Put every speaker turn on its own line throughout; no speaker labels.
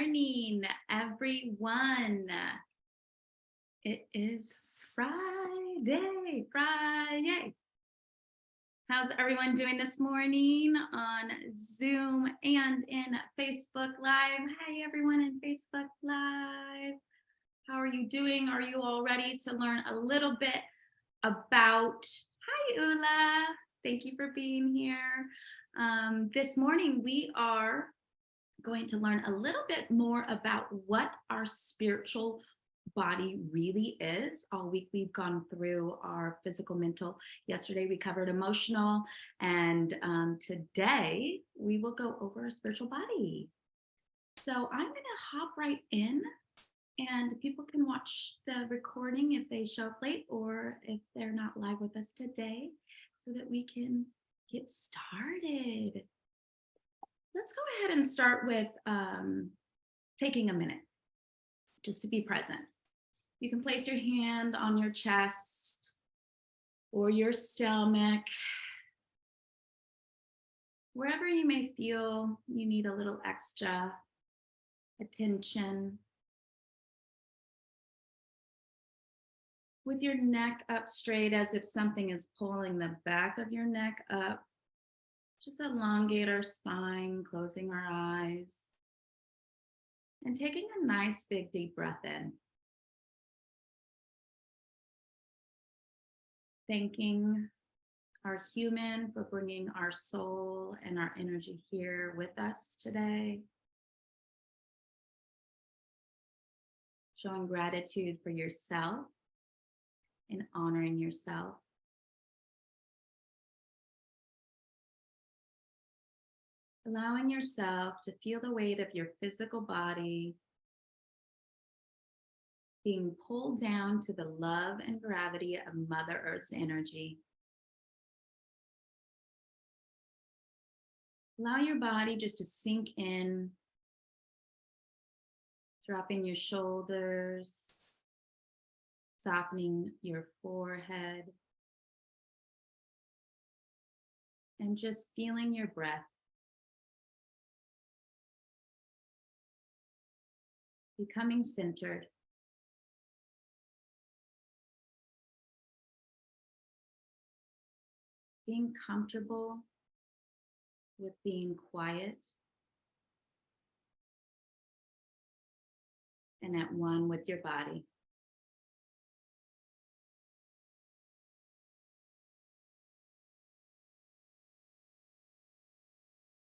morning, everyone. It is Friday. How's everyone doing this morning on Zoom and in Facebook Live? Hi, everyone in Facebook Live. How are you doing? Are you all ready to learn a little bit about, hi, Ula. Thank you for being here. This morning, we are going to learn a little bit more about what our spiritual body really is. All week we've gone through our physical, mental. Yesterday we covered emotional, and today we will go over our spiritual body. So I'm going to hop right in, and people can watch the recording if they show up late or if they're not live with us today, so that we can get started. Let's go ahead and start with taking a minute just to be present. You can place your hand on your chest or your stomach, wherever you may feel you need a little extra attention. With your neck up straight, as if something is pulling the back of your neck up. Just elongate our spine, closing our eyes, and taking a nice big deep breath in. Thanking our human for bringing our soul and our energy here with us today. Showing gratitude for yourself and honoring yourself. Allowing yourself to feel the weight of your physical body being pulled down to the love and gravity of Mother Earth's energy. Allow your body just to sink in, dropping your shoulders, softening your forehead, and just feeling your breath. Becoming centered. Being comfortable with being quiet and at one with your body.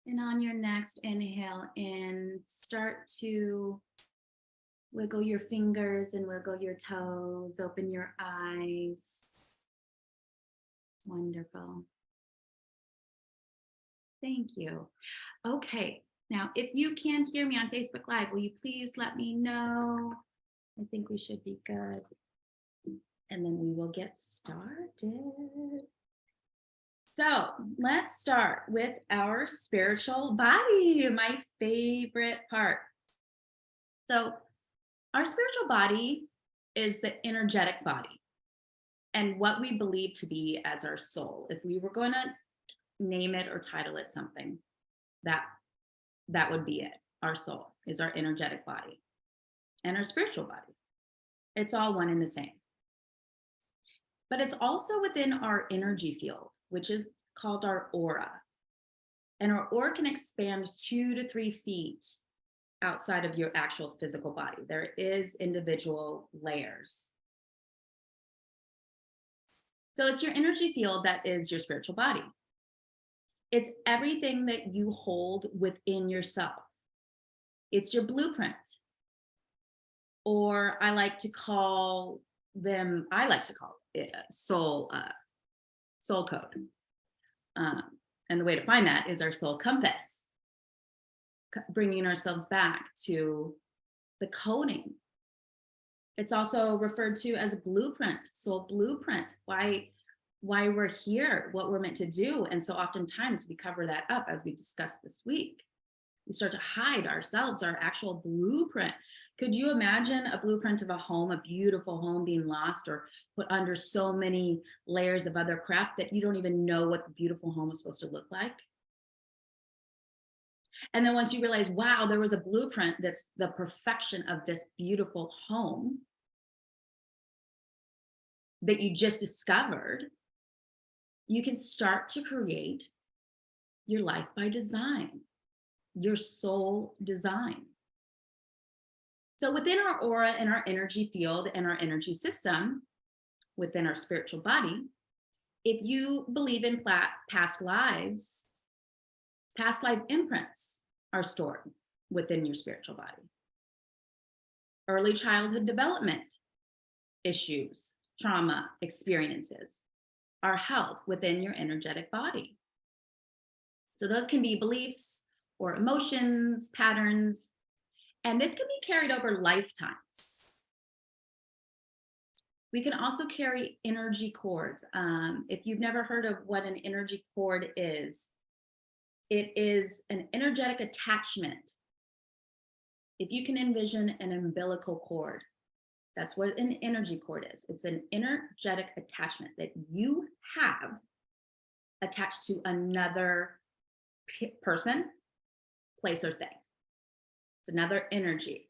And on your next inhale in, start to wiggle your fingers and wiggle your toes, open your eyes. Wonderful. Thank you. Okay, now if you can hear me on Facebook Live, will you please let me know? I think we should be good. And then we will get started. So let's start with our spiritual body, my favorite part. So our spiritual body is the energetic body and what we believe to be as our soul. If we were going to name it or title it something, that would be it. Our soul is our energetic body and our spiritual body. It's all one and the same. But it's also within our energy field, which is called our aura. And our aura can expand 2 to 3 feet outside of your actual physical body. There is individual layers. So it's your energy field that is your spiritual body. It's everything that you hold within yourself. It's your blueprint. Or I like to call it soul code. And the way to find that is our soul compass. Bringing ourselves back to the coding. It's also referred to as a blueprint, soul blueprint, why we're here, what we're meant to do. And so oftentimes we cover that up, as we discussed this week. We start to hide ourselves, our actual blueprint. Could you imagine a blueprint of a home, a beautiful home being lost or put under so many layers of other crap that you don't even know what the beautiful home is supposed to look like? And then once you realize, wow, there was a blueprint that's the perfection of this beautiful home that you just discovered, you can start to create your life by design, your soul design. So within our aura and our energy field and our energy system, within our spiritual body, if you believe in past lives, past life imprints are stored within your spiritual body. Early childhood development issues, trauma experiences are held within your energetic body. So those can be beliefs or emotions, patterns, and this can be carried over lifetimes. We can also carry energy cords. If you've never heard of what an energy cord is, it is an energetic attachment. If you can envision an umbilical cord, that's what an energy cord is. It's an energetic attachment that you have attached to another person, place, or thing. It's another energy.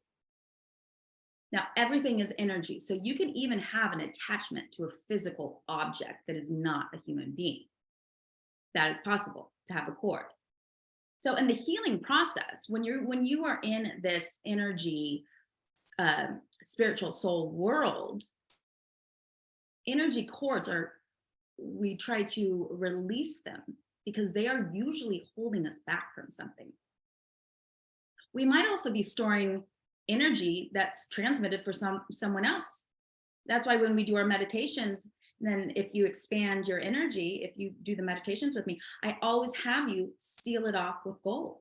Now, everything is energy. So you can even have an attachment to a physical object that is not a human being. That is possible to have a cord. So in the healing process, when you are in this energy, spiritual soul world, energy cords we try to release them because they are usually holding us back from something. We might also be storing energy that's transmitted for someone else. That's why when we do our meditations, then if you expand your energy, if you do the meditations with me, I always have you seal it off with gold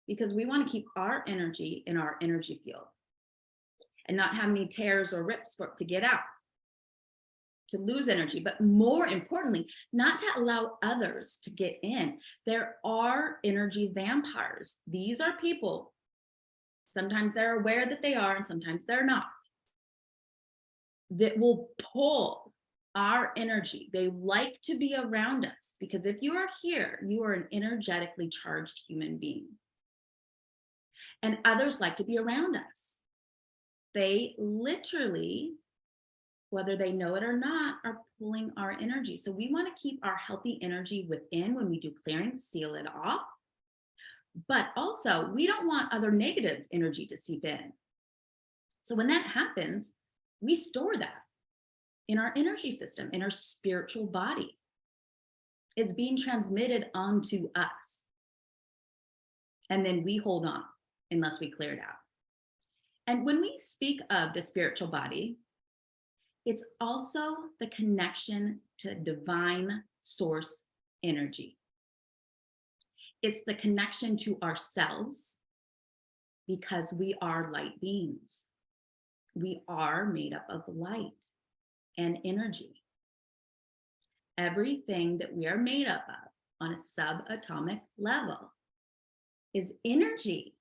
because we want to keep our energy in our energy field and not have any tears or rips for it to get out, to lose energy, but more importantly, not to allow others to get in. There are energy vampires. These are people, sometimes they're aware that they are and sometimes they're not, that will pull our energy. They like to be around us because if you are here, you are an energetically charged human being. And others like to be around us. They literally, whether they know it or not, are pulling our energy. So we want to keep our healthy energy within when we do clearing, seal it off. But also, we don't want other negative energy to seep in. So when that happens, we store that in our energy system, in our spiritual body. It's being transmitted onto us. And then we hold on unless we clear it out. And when we speak of the spiritual body, it's also the connection to divine source energy. It's the connection to ourselves because we are light beings. We are made up of light and energy. Everything that we are made up of on a subatomic level is energy.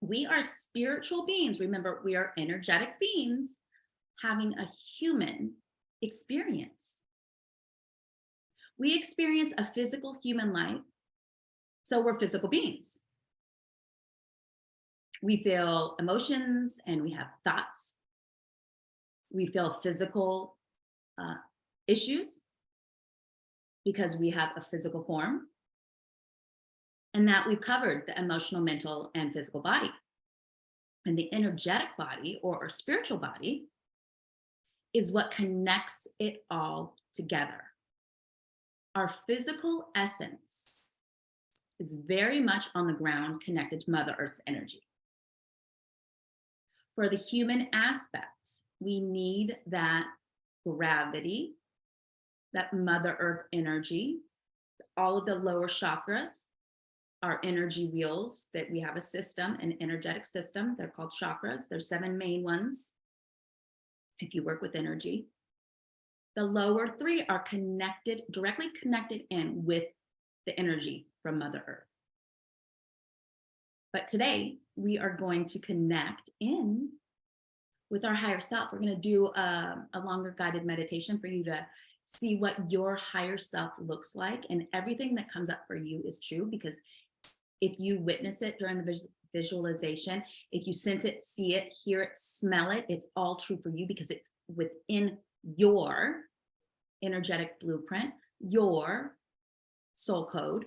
We are spiritual beings. Remember, we are energetic beings having a human experience. We experience a physical human life, so we're physical beings. We feel emotions and we have thoughts. We feel physical issues because we have a physical form. And that we've covered the emotional, mental, and physical body. And the energetic body or our spiritual body is what connects it all together. Our physical essence is very much on the ground connected to Mother Earth's energy. For the human aspects, we need that gravity, that Mother Earth energy, all of the lower chakras, our energy wheels, that we have a system, an energetic system. They're called chakras. There's 7 main ones if you work with energy. The lower 3 are connected, directly connected in with the energy from Mother Earth. But today, we are going to connect in with our higher self. We're going to do a longer guided meditation for you to see what your higher self looks like, and everything that comes up for you is true, because if you witness it during the visualization, if you sense it, see it, hear it, smell it, it's all true for you because it's within your energetic blueprint, your soul code,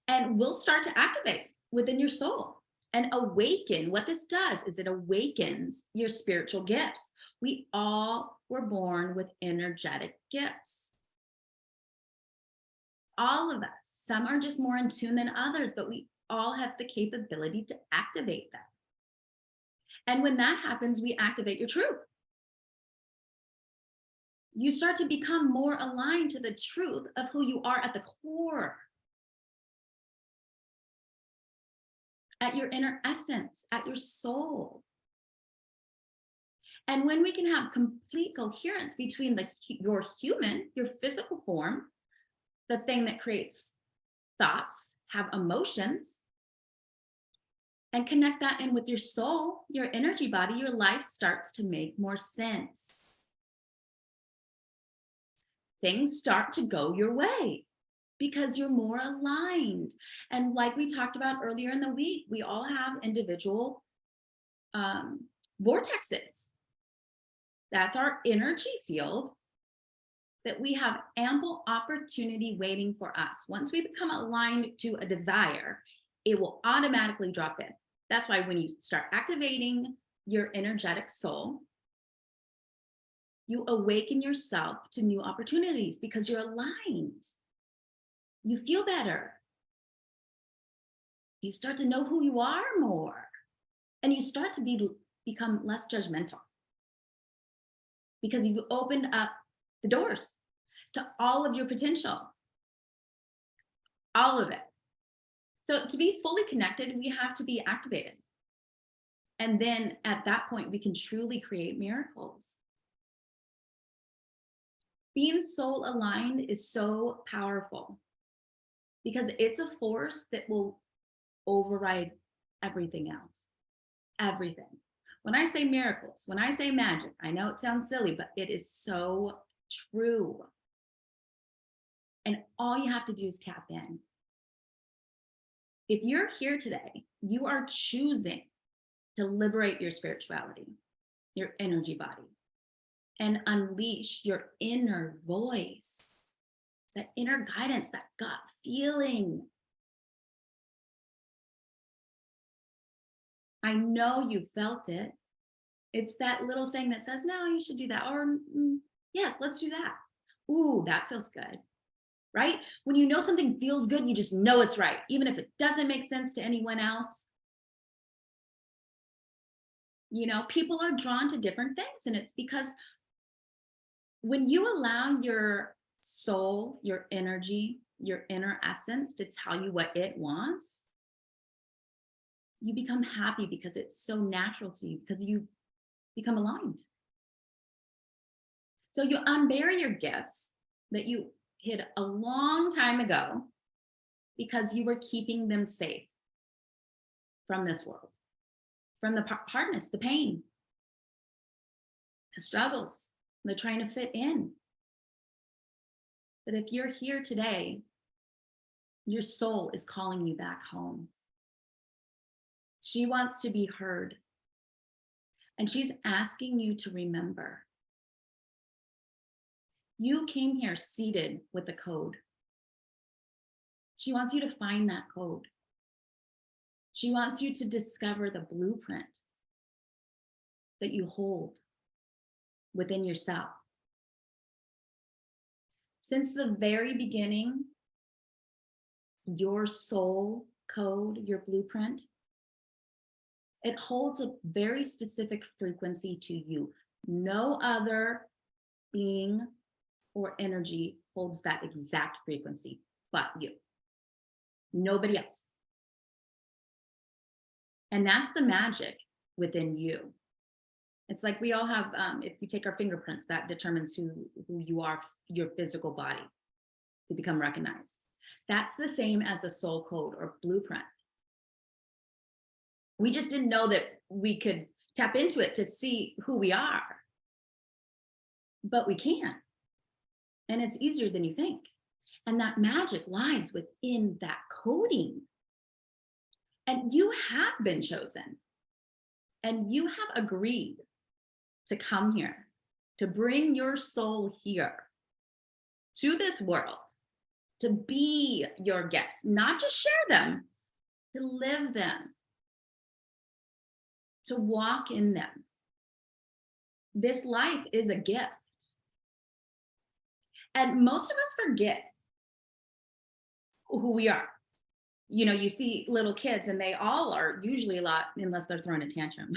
and will start to activate within your soul and awaken. What this does is it awakens your spiritual gifts. We all were born with energetic gifts. All of us. Some are just more in tune than others, but we all have the capability to activate them. And when that happens, we activate your truth. You start to become more aligned to the truth of who you are at the core, at your inner essence, at your soul. And when we can have complete coherence between your human, your physical form, the thing that creates thoughts, have emotions, and connect that in with your soul, your energy body, your life starts to make more sense. Things start to go your way because you're more aligned. And like we talked about earlier in the week, we all have individual vortexes. That's our energy field that we have ample opportunity waiting for us. Once we become aligned to a desire, it will automatically drop in. That's why when you start activating your energetic soul, you awaken yourself to new opportunities because you're aligned. You feel better. You start to know who you are more, and you start to become less judgmental because you've opened up the doors to all of your potential, all of it. So to be fully connected, we have to be activated. And then at that point, we can truly create miracles. Being soul aligned is so powerful because it's a force that will override everything else, everything. When I say miracles, when I say magic, I know it sounds silly, but it is so true. And all you have to do is tap in. If you're here today, you are choosing to liberate your spirituality, your energy body, and unleash your inner voice, that inner guidance, that gut feeling. I know you felt it. It's that little thing that says, no, you should do that. Or yes, let's do that. Ooh, that feels good, right? When you know something feels good, you just know it's right, even if it doesn't make sense to anyone else. You know, people are drawn to different things, and it's because when you allow your soul, your energy, your inner essence to tell you what it wants, you become happy because it's so natural to you, because you become aligned. So you unbury your gifts that you hid a long time ago because you were keeping them safe from this world, from the hardness, the pain, the struggles, the trying to fit in. But if you're here today, your soul is calling you back home. She wants to be heard. And she's asking you to remember. You came here seated with a code. She wants you to find that code. She wants you to discover the blueprint that you hold within yourself. Since the very beginning, your soul code, your blueprint, it holds a very specific frequency to you. No other being or energy holds that exact frequency but you. Nobody else. And that's the magic within you. It's like we all have, if you take our fingerprints, that determines who you are, your physical body, to become recognized. That's the same as a soul code or blueprint. We just didn't know that we could tap into it to see who we are. but we can. And it's easier than you think. And that magic lies within that coding. And you have been chosen. And you have agreed to come here, to bring your soul here to this world, to be your guests, not just share them, to live them, to walk in them. This life is a gift. And most of us forget who we are. You know, you see little kids and they all are usually a lot, unless they're throwing a tantrum.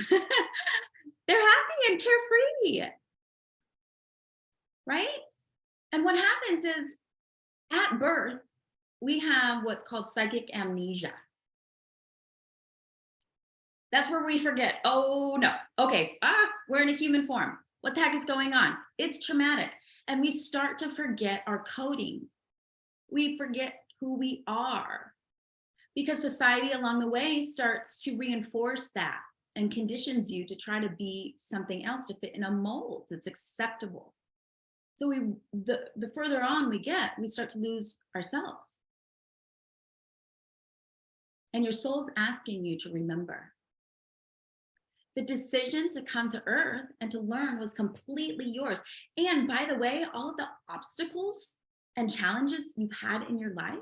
They're happy and carefree, right? And what happens is at birth, we have what's called psychic amnesia. That's where we forget, oh no, okay, we're in a human form. What the heck is going on? It's traumatic. And we start to forget our coding. We forget who we are because society along the way starts to reinforce that and conditions you to try to be something else, to fit in a mold that's acceptable. So the further on we get, we start to lose ourselves. And your soul's asking you to remember. The decision to come to Earth and to learn was completely yours. And by the way, all of the obstacles and challenges you've had in your life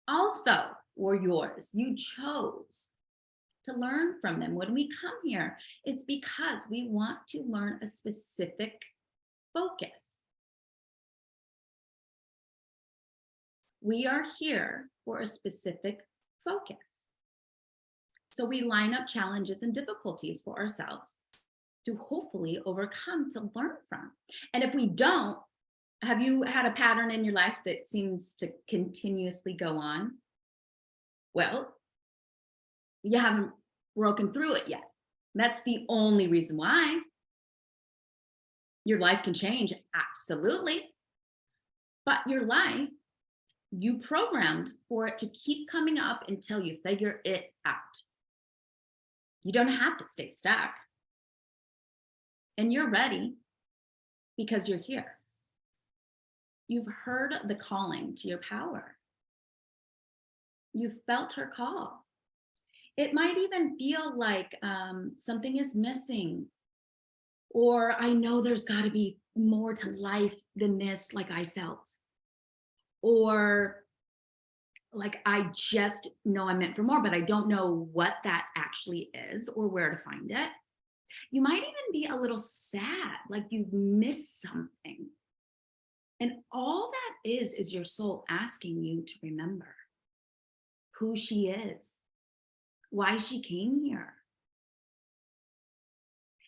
also were yours. You chose to learn from them. When we come here, it's because we want to learn a specific focus. We are here for a specific focus. So we line up challenges and difficulties for ourselves to hopefully overcome, to learn from. And if we don't, have you had a pattern in your life that seems to continuously go on? Well, you haven't broken through it yet. That's the only reason why. Your life can change, absolutely. But your life, you programmed for it to keep coming up until you figure it out. You don't have to stay stuck. And you're ready because you're here. You've heard the calling to your power. You've felt her call. It might even feel like something is missing, or I know there's got to be more to life than this, like I felt. Or like, I just know I'm meant for more, but I don't know what that actually is or where to find it. You might even be a little sad, like you've missed something. And all that is your soul asking you to remember who she is, why she came here.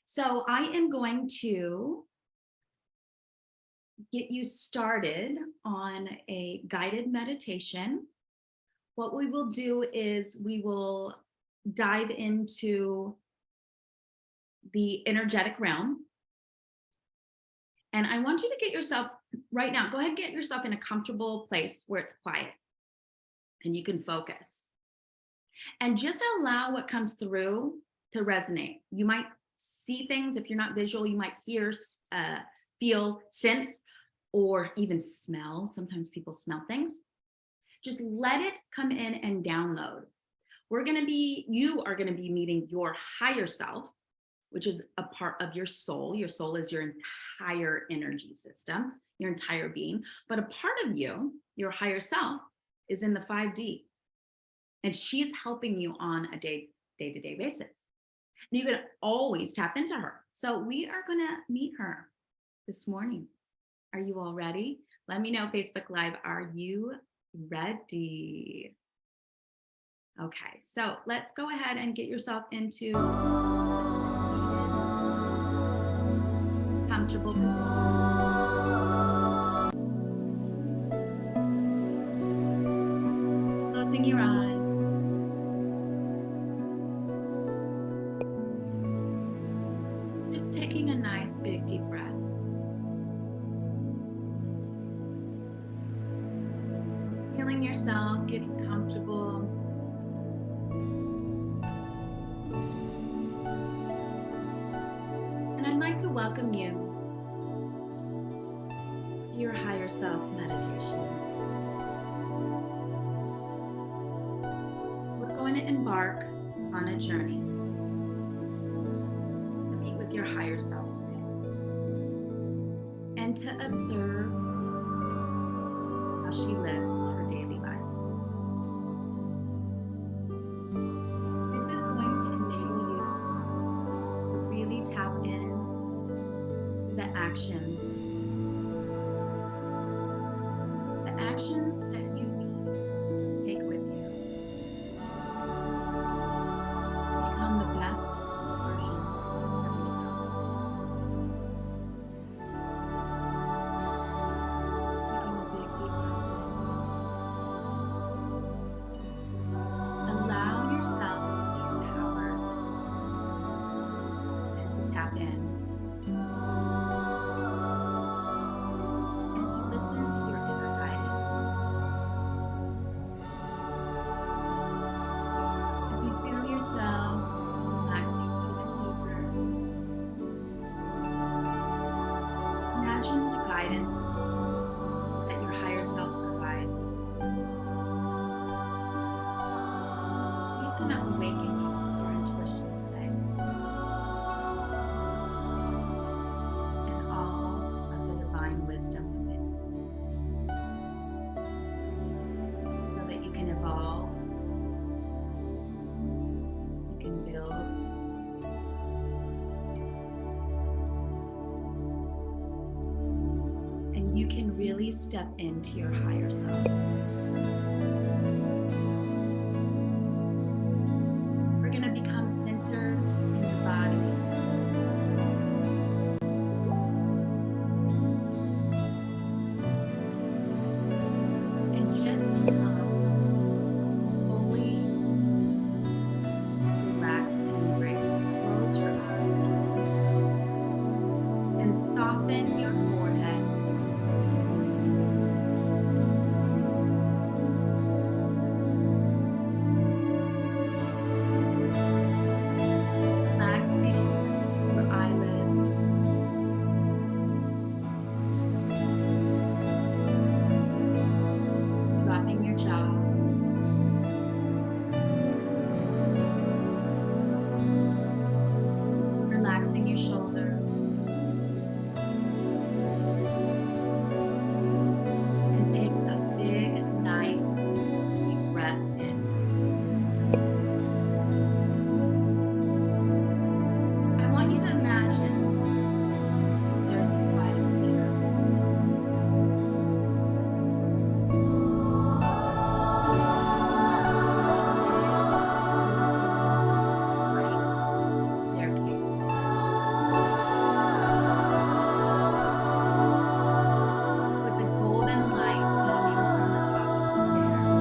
So I am going to get you started on a guided meditation. What we will do is we will dive into the energetic realm. And I want you to get yourself right now, go ahead and get yourself in a comfortable place where it's quiet and you can focus. And just allow what comes through to resonate. You might see things. If you're not visual, you might hear, feel, sense, or even smell. Sometimes people smell things. Just let it come in and download. You are going to be meeting your higher self, which is a part of your soul. Your soul is your entire energy system, your entire being. But a part of you, your higher self, is in the 5D. And she's helping you on a day-to-day basis. And you can always tap into her. So we are going to meet her this morning. Are you all ready? Let me know, Facebook Live, are you ready? Okay, so let's go ahead and get yourself into comfortable position. Closing your eyes. Just taking a nice big deep breath. Feeling yourself, getting comfortable. And I'd like to welcome you your higher self meditation. We're going to embark on a journey to meet with your higher self today and to observe how she lives her daily life. This is going to enable you to really tap in to the actions that you need to take with you. Become the best version of yourself. Taking a big deep breath in. Allow yourself to be empowered and to tap in. And to listen to your inner guidance. As you feel yourself relaxing even deeper, imagine the guidance that your higher self provides. He's going to awaken your intuition today and all of the divine wisdom within, so that you can evolve, you can build, and you can really step into your higher self. We're going to become centered in the body. And just become fully relaxed and embrace. Close your eyes and soften your forehead. Relaxing your eyelids. Dropping your jaw. Relaxing your shoulders. And take a big, nice, deep breath in. I want you to imagine there's a flight of stairs. Great staircase. With the golden light beaming from the top of the stairs.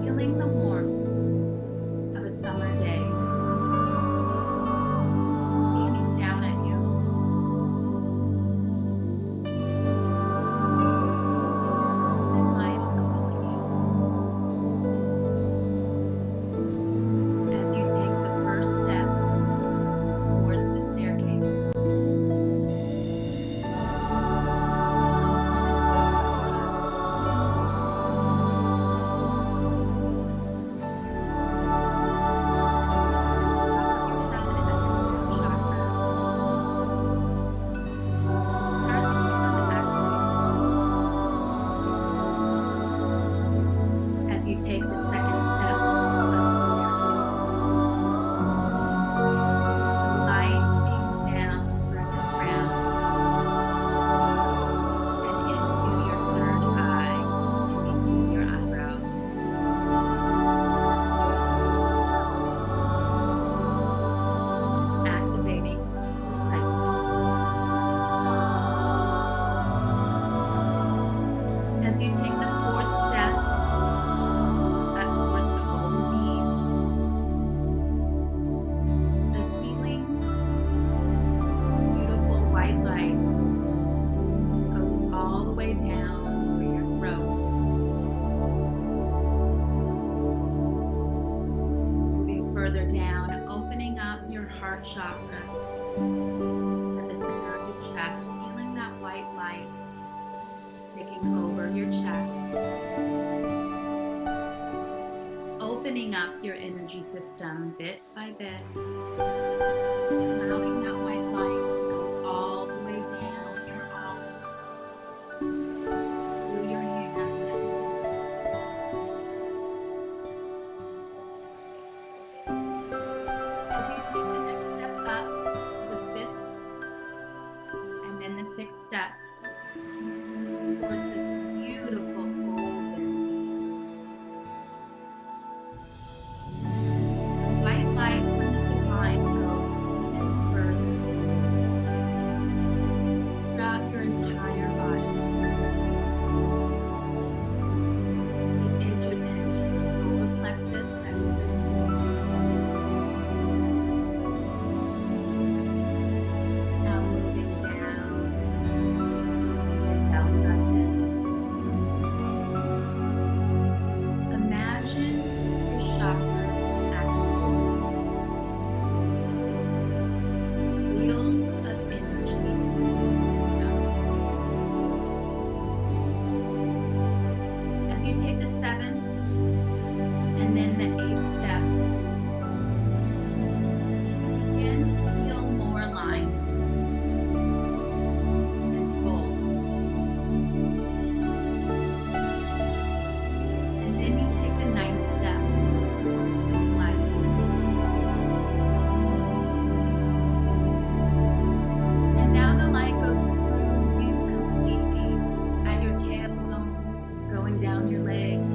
Feeling the warmth of a summer day beaming down at you. This golden light is calling you as you take the first step towards the staircase. As you take the second step up the staircase, the light beams down through the crown and into your third eye and between your eyebrows. This is activating your sight. As you take the fourth step up towards the golden beam, the healing, beautiful white light goes all the way down through your throat, moving further down, opening up your heart chakra at the center chest, feeling that white light taking over your chest, opening up your energy system bit by bit, allowing that white light to go all the way down your arms, through your hands, as you take the next step up to the fifth and then the sixth step towards this beautiful golden white light from the divine goes even further throughout your entire body. It enters into your solar plexus and now moving down your belly button. Imagine your chakras activating. Wheels of energy in your system. As you take the seventh and then the eighth step, begin to feel more aligned and full. And then you take the ninth step towards this light. And now the light goes through you completely at your tailbone, going down your legs,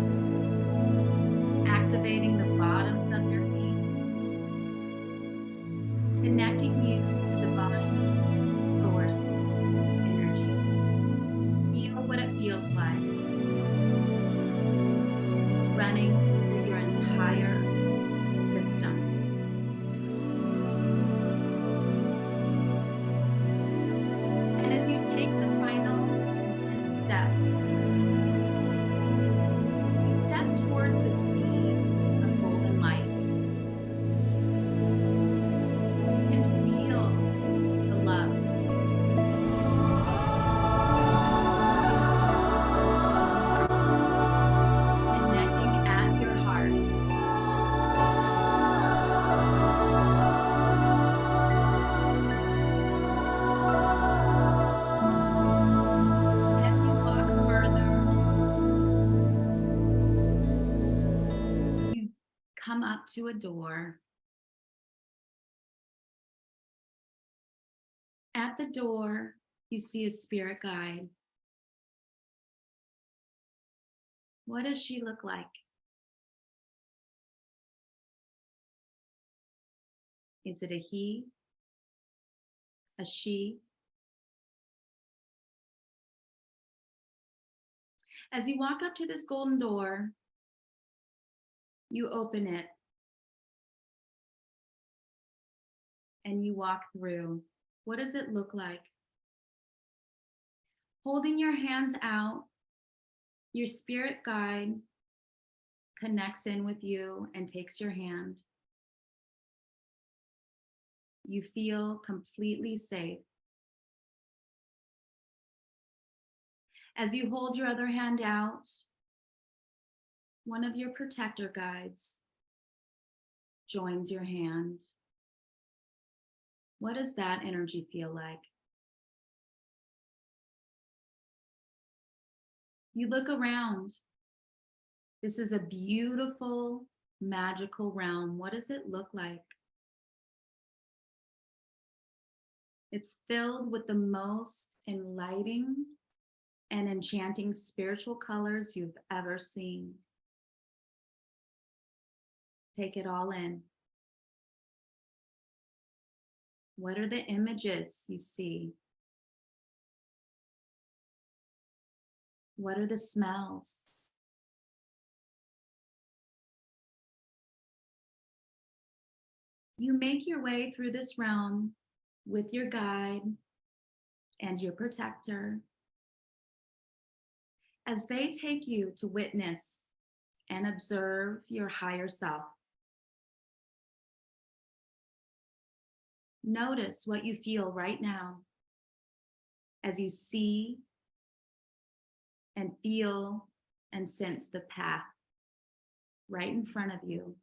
activating the bottoms of your feet, connecting you to divine source energy. Feel what it feels like. It's running through your entire system. And as you take the final and 10th step, you step towards this beam of golden light. You can feel the love. Connecting at your heart. As you walk further, you come up to a door. At the door, you see a spirit guide. What does she look like? Is it a he? A she? As you walk up to this golden door, you open it and you walk through. What does it look like? Holding your hands out, your spirit guide connects in with you and takes your hand. You feel completely safe. As you hold your other hand out, one of your protector guides joins your hand. What does that energy feel like? You look around. This is a beautiful, magical realm. What does it look like? It's filled with the most enlightening and enchanting spiritual colors you've ever seen. Take it all in. What are the images you see? What are the smells? You make your way through this realm with your guide and your protector as they take you to witness and observe your higher self. Notice what you feel right now. as you see and feel and sense the path right in front of you,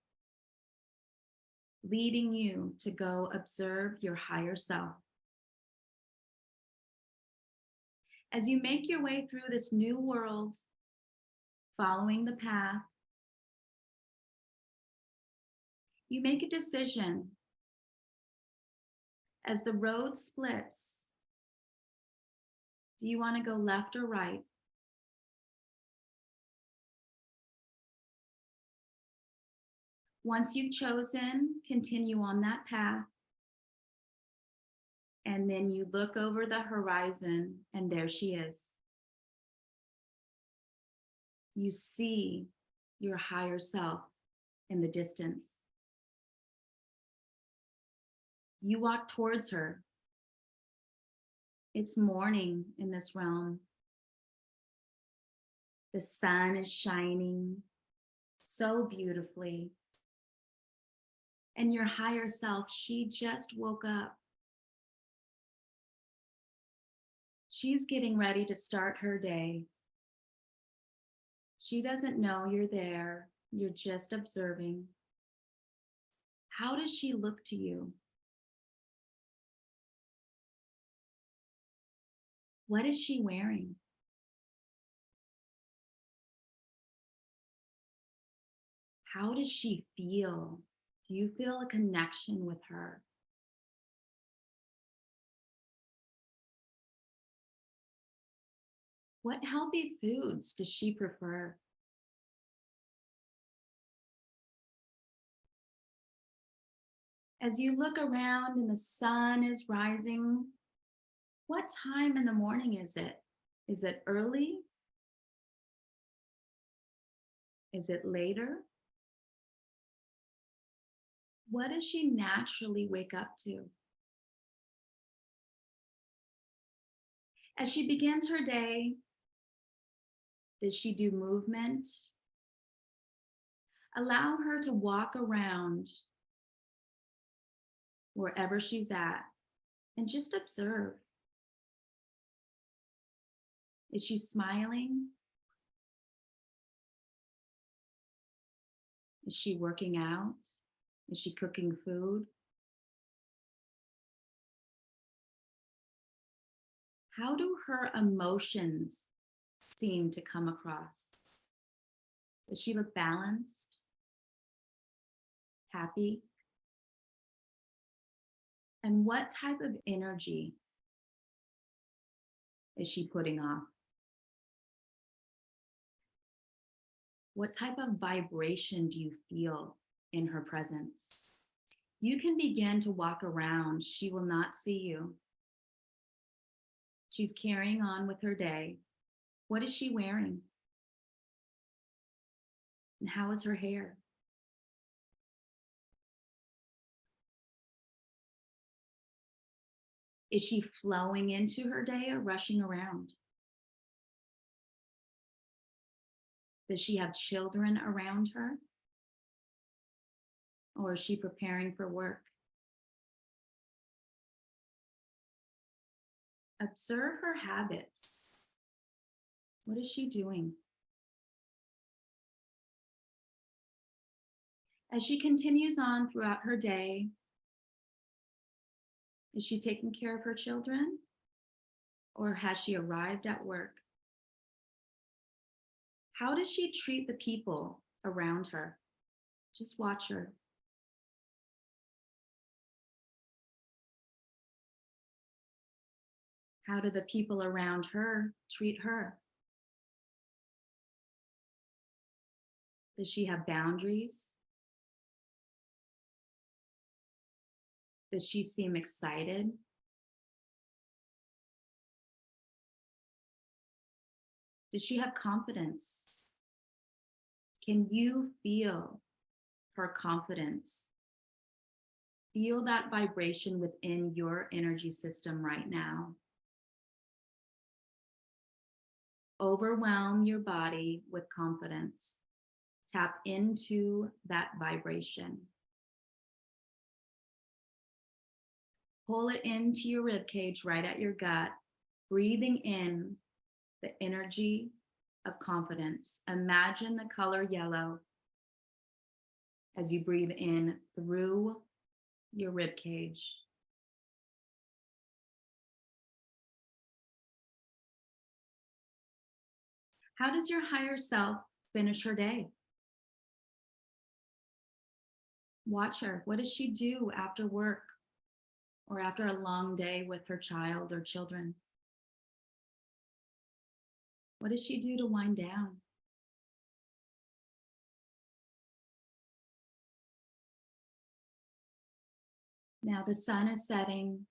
leading you to go observe your higher self. As you make your way through this new world, following the path, you make a decision as the road splits. Do you want to go left or right? Once you've chosen, continue on that path. And then you look over the horizon, and there she is. You see your higher self in the distance. You walk towards her. It's morning in this realm. The sun is shining so beautifully. And your higher self, she just woke up. She's getting ready to start her day. She doesn't know you're there. You're just observing. How does she look to you? What is she wearing? How does she feel? Do you feel a connection with her? What healthy foods does she prefer? As you look around and the sun is rising, what time in the morning is it? Is it early? Is it later? What does she naturally wake up to? As she begins her day, does she do movement? Allow her to walk around wherever she's at and just observe. Is she smiling? Is she working out? Is she cooking food? How do her emotions seem to come across? Does she look balanced? Happy? And what type of energy is she putting off? What type of vibration do you feel in her presence? You can begin to walk around. She will not see you. She's carrying on with her day. What is she wearing? And how is her hair? Is she flowing into her day or rushing around? Does she have children around her? Or is she preparing for work? Observe her habits. What is she doing? As she continues on throughout her day, is she taking care of her children? Or has she arrived at work? How does she treat the people around her? Just watch her. How do the people around her treat her? Does she have boundaries? Does she seem excited? Does she have confidence? Can you feel her confidence? Feel that vibration within your energy system right now. Overwhelm your body with confidence. Tap into that vibration. Pull it into your rib cage right at your gut breathing in the energy of confidence. Imagine the color yellow as you breathe in through your rib cage. How does your higher self finish her day? Watch her. What does she do after work or after a long day with her child or children? What does she do to wind down? Now the sun is setting.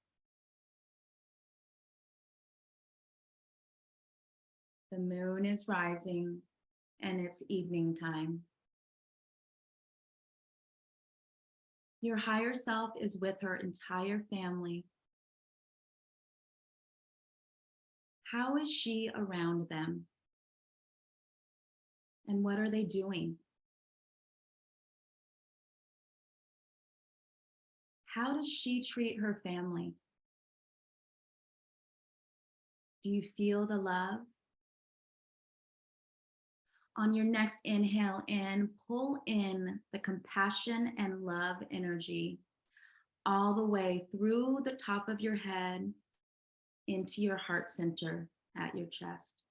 The moon is rising and it's evening time. Your higher self is with her entire family. How is she around them? And what are they doing? How does she treat her family? Do you feel the love? On your next inhale in, pull in the compassion and love energy all the way through the top of your head into your heart center at your chest.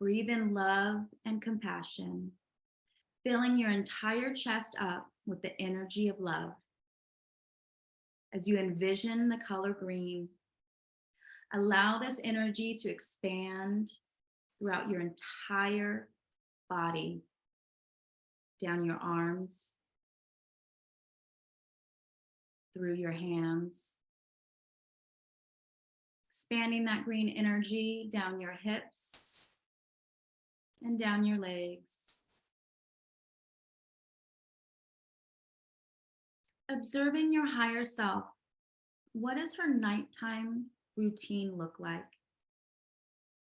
Breathe in love and compassion, filling your entire chest up with the energy of love. As you envision the color green, allow this energy to expand throughout your entire body, down your arms, through your hands, expanding that green energy down your hips and down your legs. Observing your higher self, what does her nighttime routine look like?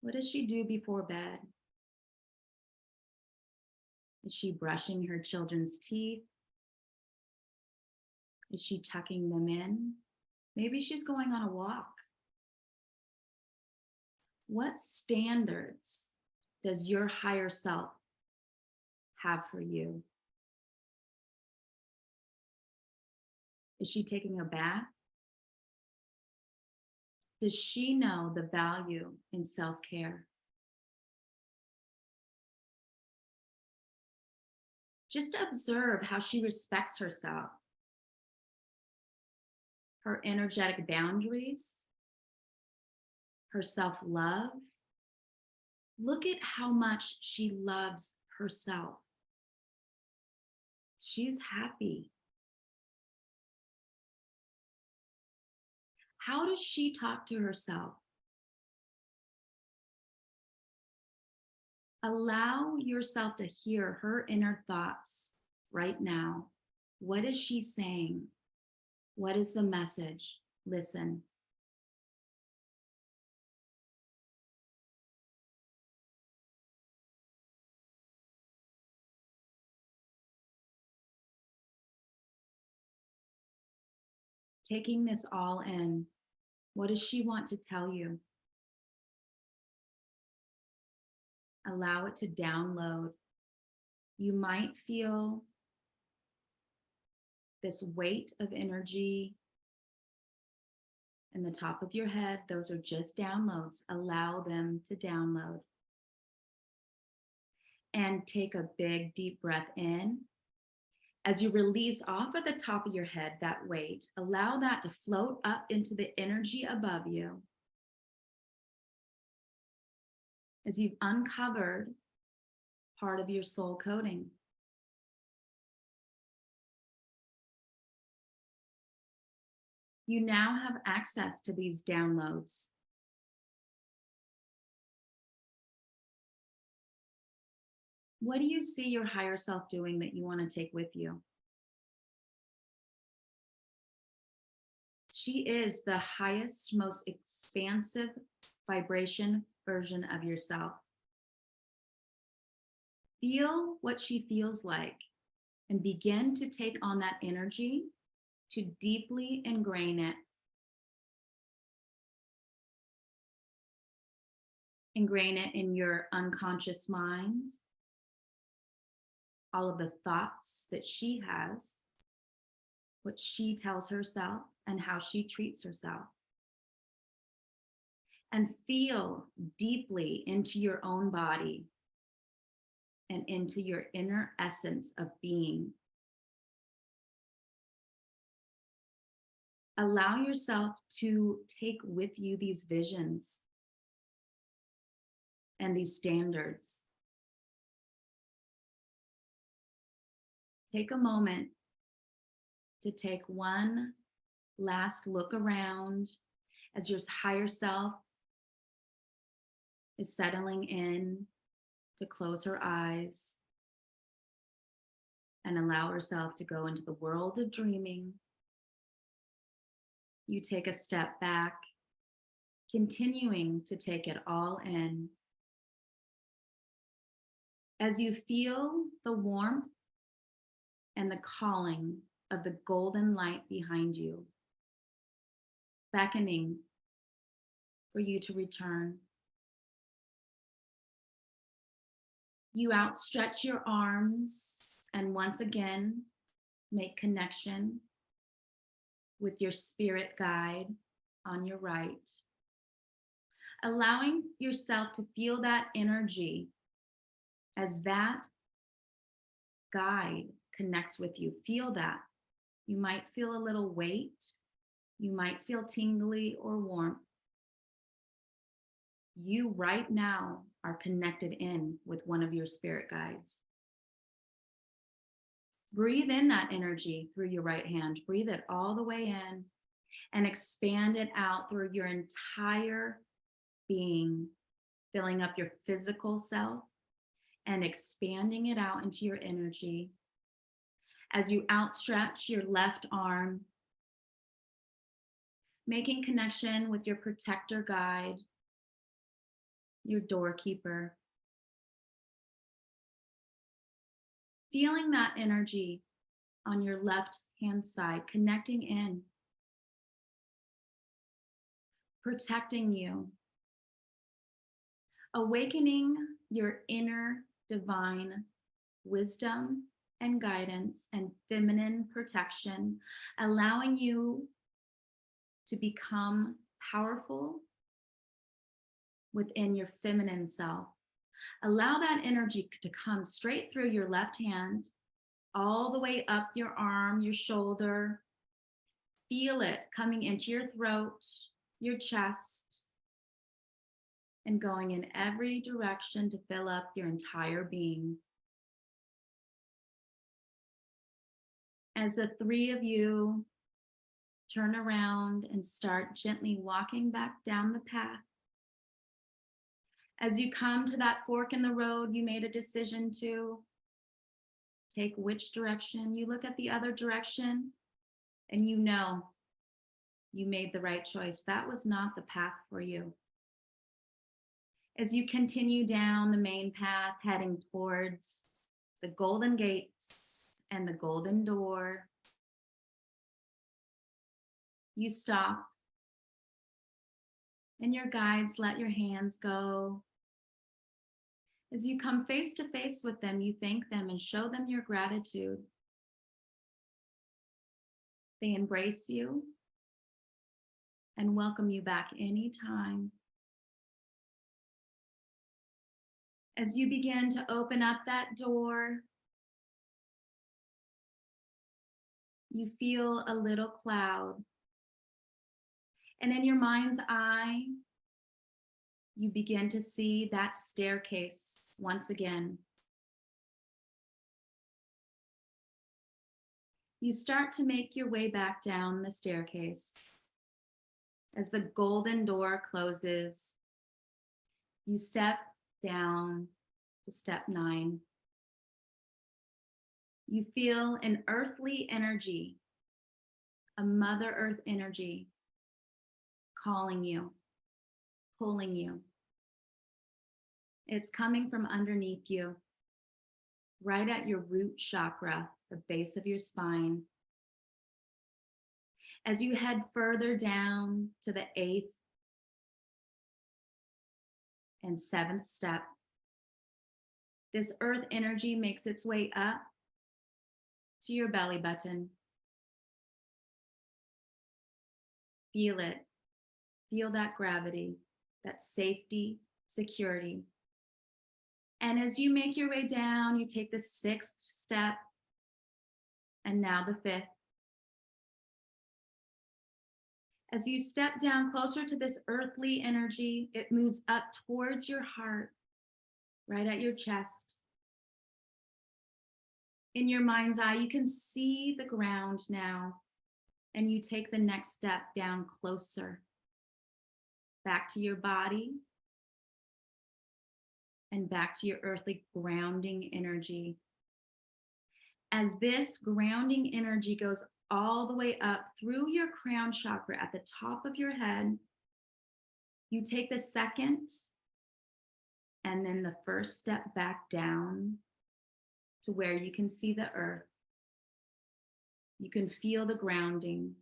What does she do before bed? Is she brushing her children's teeth? Is she tucking them in? Maybe she's going on a walk. What standards does your higher self have for you? Is she taking a bath? Does she know the value in self-care? Just observe how she respects herself, her energetic boundaries, her self-love. Look at how much she loves herself. She's happy. How does she talk to herself? Allow yourself to hear her inner thoughts right now. What is she saying? What is the message? Listen. Taking this all in, what does she want to tell you? Allow it to download. You might feel this weight of energy in the top of your head. Those are just downloads. Allow them to download. And take a big, deep breath in. As you release off at the top of your head that weight, allow that to float up into the energy above you. As you've uncovered part of your soul coding. You now have access to these downloads. What do you see your higher self doing that you want to take with you? She is the highest, most expansive vibration version of yourself. Feel what she feels like and begin to take on that energy to deeply ingrain it. ingrain it in your unconscious mind, all of the thoughts that she has, what she tells herself, and how she treats herself. And feel deeply into your own body and into your inner essence of being. Allow yourself to take with you these visions and these standards. Take a moment to take one last look around as your higher self is settling in to close her eyes and allow herself to go into the world of dreaming. You take a step back, continuing to take it all in. As you feel the warmth and the calling of the golden light behind you, beckoning for you to return. You outstretch your arms and once again make connection with your spirit guide on your right, allowing yourself to feel that energy as that guide connects with you. Feel that. You might feel a little weight. You might feel tingly or warmth. You right now are connected in with one of your spirit guides. Breathe in that energy through your right hand. Breathe it all the way in and expand it out through your entire being, filling up your physical self and expanding it out into your energy. As you outstretch your left arm, making connection with your protector guide, your doorkeeper. Feeling that energy on your left hand side, connecting in, protecting you, awakening your inner divine wisdom and guidance and feminine protection, allowing you to become powerful within your feminine self. Allow that energy to come straight through your left hand, all the way up your arm, your shoulder. Feel it coming into your throat, your chest, and going in every direction to fill up your entire being. As the three of you turn around and start gently walking back down the path, as you come to that fork in the road, you made a decision to take which direction. You look at the other direction and you know you made the right choice. That was not the path for you. As you continue down the main path, heading towards the golden gates and the golden door, you stop and your guides let your hands go. As you come face to face with them, you thank them and show them your gratitude. They embrace you and welcome you back anytime. As you begin to open up that door, you feel a little cloud. And in your mind's eye, you begin to see that staircase once again. You start to make your way back down the staircase. As the golden door closes, you step down to step 9. You feel an earthly energy, a Mother Earth energy calling you, pulling you. It's coming from underneath you, right at your root chakra, the base of your spine. As you head further down to the 8th And 7th step, this earth energy makes its way up to your belly button. Feel it. Feel that gravity, that safety, security. And as you make your way down, you take the 6th step and now the 5th. As you step down closer to this earthly energy, it moves up towards your heart, right at your chest. In your mind's eye, you can see the ground now, and you take the next step down closer, back to your body, and back to your earthly grounding energy. As this grounding energy goes all the way up through your crown chakra at the top of your head, you take the 2nd and then the 1st step back down to where you can see the earth. You can feel the grounding.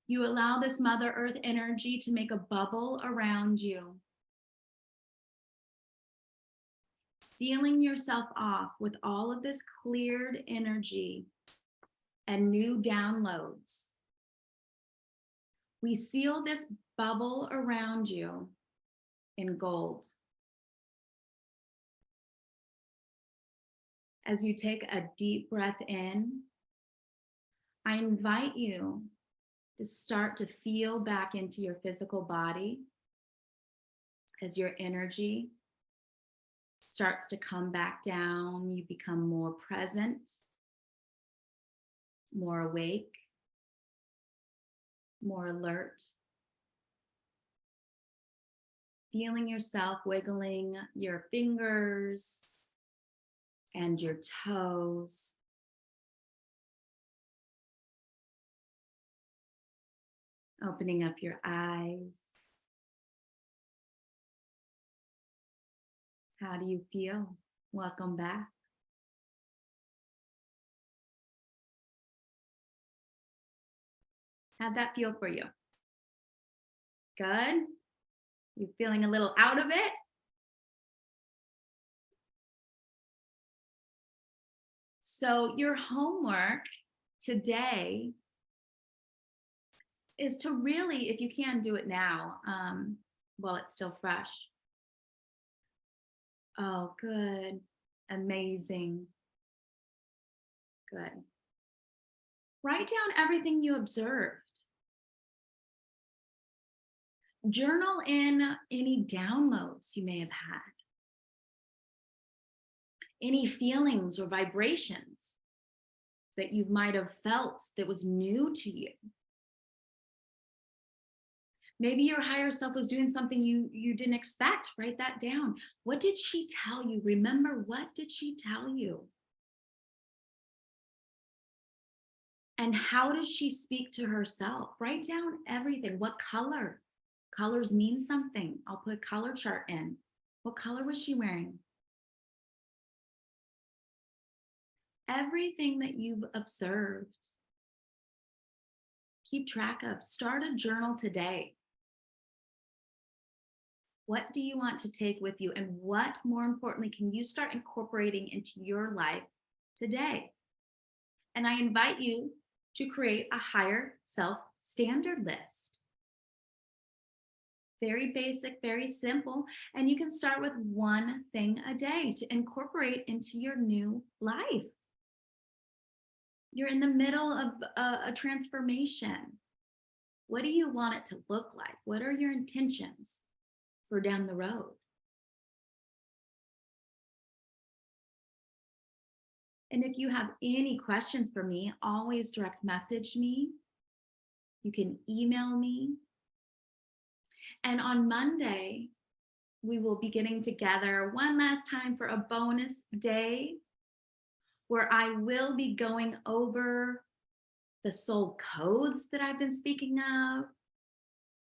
You allow this Mother Earth energy to make a bubble around you, sealing yourself off with all of this cleared energy and new downloads. We seal this bubble around you in gold. As you take a deep breath in, I invite you to start to feel back into your physical body as your energy starts to come back down. You become more present, more awake, more alert. Feeling yourself wiggling your fingers and your toes. Opening up your eyes. How do you feel? Welcome back. How'd that feel for you? Good? You feeling a little out of it? So your homework today is to really, if you can, do it now while it's still fresh. Oh, good. Amazing. Good. Write down everything you observed. Journal in any downloads you may have had, any feelings or vibrations that you might have felt that was new to you. Maybe your higher self was doing something you didn't expect. Write that down. What did she tell you? Remember, what did she tell you? And how does she speak to herself? Write down everything. What color? Colors mean something. I'll put a color chart in. What color was she wearing? Everything that you've observed, keep track of. Start a journal today. What do you want to take with you? And what, more importantly, can you start incorporating into your life today? And I invite you to create a higher self standard list. Very basic, very simple. And you can start with one thing a day to incorporate into your new life. You're in the middle of a transformation. What do you want it to look like? What are your intentions for down the road? And if you have any questions for me, always direct message me. You can email me. And on Monday, we will be getting together one last time for a bonus day where I will be going over the soul codes that I've been speaking of,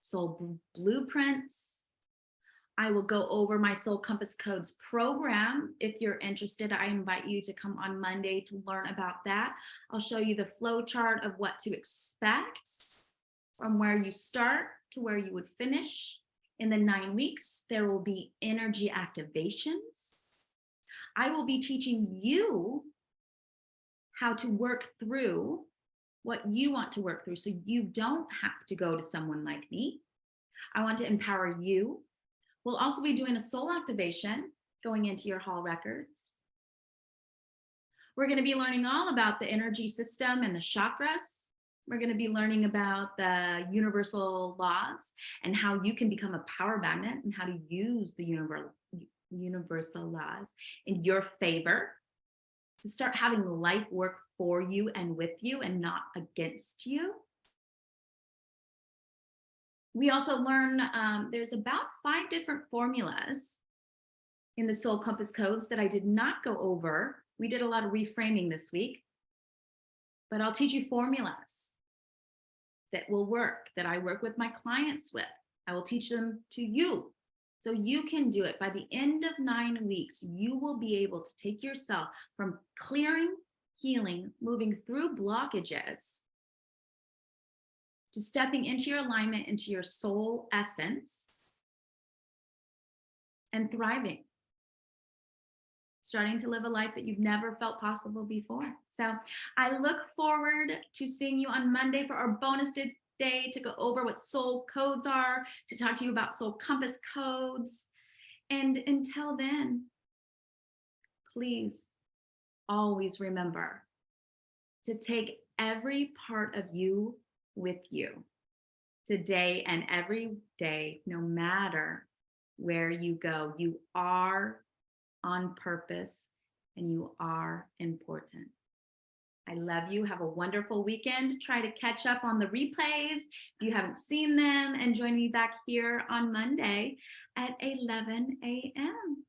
soul blueprints. I will go over my Soul Compass Codes program. If you're interested, I invite you to come on Monday to learn about that. I'll show you the flow chart of what to expect from where you start to where you would finish. In the 9 weeks, there will be energy activations. I will be teaching you how to work through what you want to work through so you don't have to go to someone like me. I want to empower you. We'll also be doing a soul activation going into your hall records. We're going to be learning all about the energy system and the chakras. We're going to be learning about the universal laws and how you can become a power magnet and how to use the universal laws in your favor to start having life work for you and with you and not against you. We also learn there's about 5 different formulas in the Soul Compass codes that I did not go over. We did a lot of reframing this week, but I'll teach you formulas that will work, that I work with my clients with. I will teach them to you so you can do it. By the end of 9 weeks, you will be able to take yourself from clearing, healing, moving through blockages to stepping into your alignment, into your soul essence and thriving. Starting to live a life that you've never felt possible before. So I look forward to seeing you on Monday for our bonus day to go over what soul codes are, to talk to you about soul compass codes. And until then, please always remember to take every part of you with you today and every day, no matter where you go. You are on purpose and you are important. I love you. Have a wonderful weekend. Try to catch up on the replays if you haven't seen them, and join me back here on Monday at 11 a.m.